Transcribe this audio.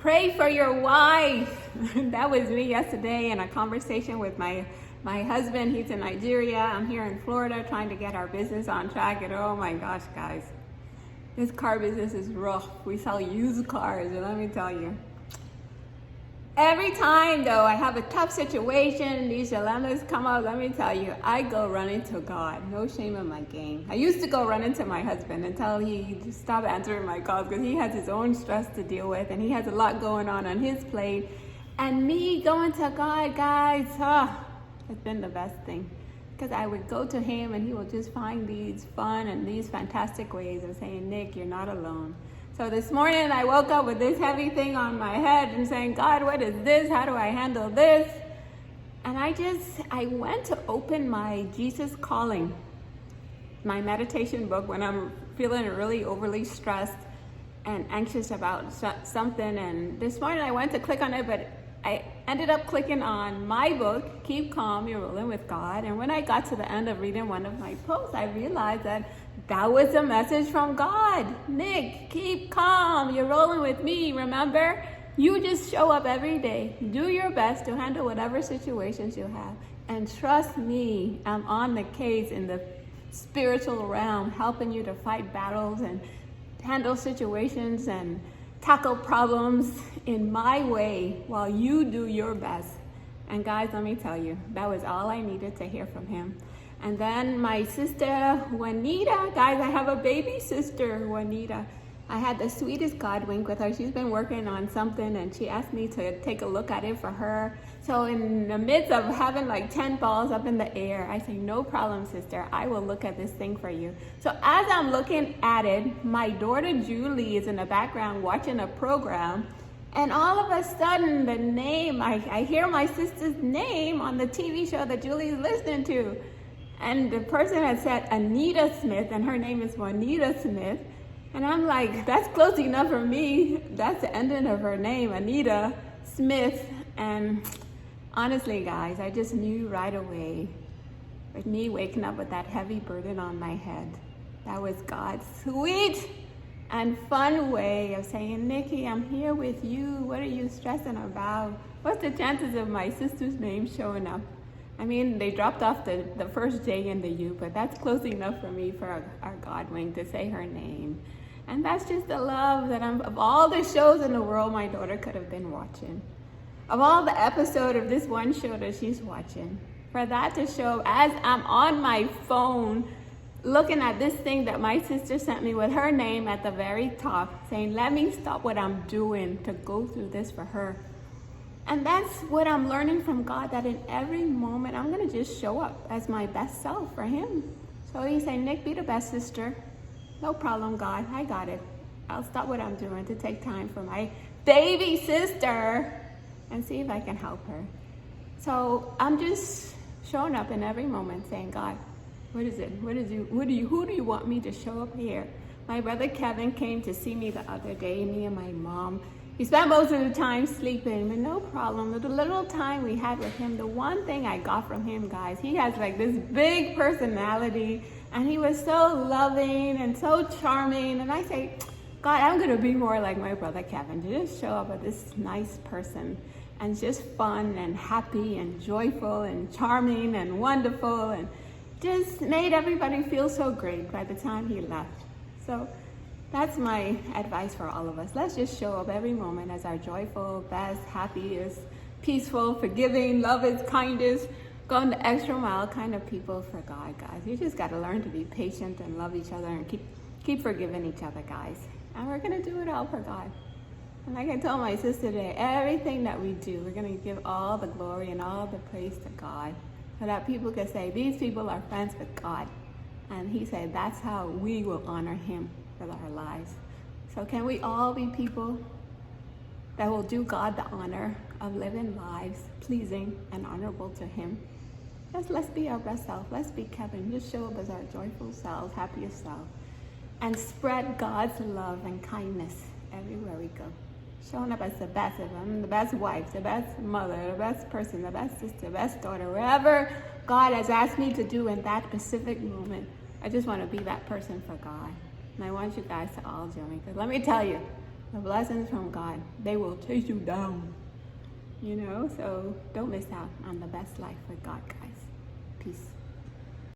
Pray for your wife. That was me yesterday in a conversation with my husband. He's in Nigeria. I'm here in Florida trying to get our business on track. And oh my gosh, guys, this car business is rough. We sell used cars, and let me tell you. Every time, though, I have a tough situation, these dilemmas come up, let me tell you, I go running to God. No shame in my game. I used to go running to my husband until he stopped answering my calls because he has his own stress to deal with and he has a lot going on his plate. And me going to God, guys, it's been the best thing. Because I would go to him and he will just find these fun and these fantastic ways of saying, Nick, you're not alone. So this morning I woke up with this heavy thing on my head and saying, God, what is this? How do I handle this? And I went to open my Jesus Calling, my meditation book when I'm feeling really overly stressed and anxious about something. And this morning I went to click on it, but I ended up clicking on my book, Keep Calm, You're Rolling with God. And when I got to the end of reading one of my posts, I realized that was a message from God. Nick, keep calm. You're rolling with me. Remember, you just show up every day. Do your best to handle whatever situations you have. And trust me, I'm on the case in the spiritual realm, helping you to fight battles and handle situations and tackle problems in my way while you do your best. And guys, let me tell you, that was all I needed to hear from him. And then my sister, Juanita, guys, I have a baby sister, Juanita. I had the sweetest God wink with her. She's been working on something and she asked me to take a look at it for her. So in the midst of having like 10 balls up in the air, I say, no problem, sister. I will look at this thing for you. So as I'm looking at it, my daughter Julie is in the background watching a program. And all of a sudden, the name, I hear my sister's name on the TV show that Julie's listening to. And the person had said Anita Smith, and her name is Juanita Smith. And I'm like, that's close enough for me. That's the ending of her name, Anita Smith. And honestly, guys, I just knew right away, with me waking up with that heavy burden on my head, that was God's sweet and fun way of saying, Nikki, I'm here with you. What are you stressing about? What's the chances of my sister's name showing up? I mean, they dropped off the first J and the U, but that's close enough for me for our God wing to say her name. And that's just the love that of all the shows in the world my daughter could have been watching. Of all the episode of this one show that she's watching, for that to show as I'm on my phone looking at this thing that my sister sent me with her name at the very top, saying, let me stop what I'm doing to go through this for her. And that's what I'm learning from God, that in every moment, I'm going to just show up as my best self for him. So he's saying, Nick, be the best sister. No problem, God. I got it. I'll stop what I'm doing to take time for my baby sister and see if I can help her. So I'm just showing up in every moment saying, God, what is it? Who do you want me to show up here? My brother Kevin came to see me the other day, me and my mom. He spent most of the time sleeping, but no problem. The little time we had with him, the one thing I got from him, guys, he has like this big personality, and he was so loving and so charming. And I say, God, I'm going to be more like my brother Kevin, to just show up as this nice person and just fun and happy and joyful and charming and wonderful, and just made everybody feel so great by the time he left. So that's my advice for all of us. Let's just show up every moment as our joyful, best, happiest, peaceful, forgiving, loving, kindest, going the extra mile kind of people for God, guys. You just got to learn to be patient and love each other and keep forgiving each other, guys. And we're going to do it all for God. And like I told my sister today, everything that we do, we're going to give all the glory and all the praise to God, so that people can say, these people are friends with God. And he said, that's how we will honor him with our lives. So can we all be people that will do God the honor of living lives pleasing and honorable to him? Let's be our best self. Let's be Kevin. Just show up as our joyful selves, happiest self, and spread God's love and kindness everywhere we go. Showing up as the best of them, the best wife, the best mother, the best person, the best sister, the best daughter, wherever God has asked me to do in that specific moment. I just want to be that person for God. And I want you guys to all join me. Because let me tell you, The blessings from God, they will chase you down. You know, so don't miss out on the best life with God, guys. Peace.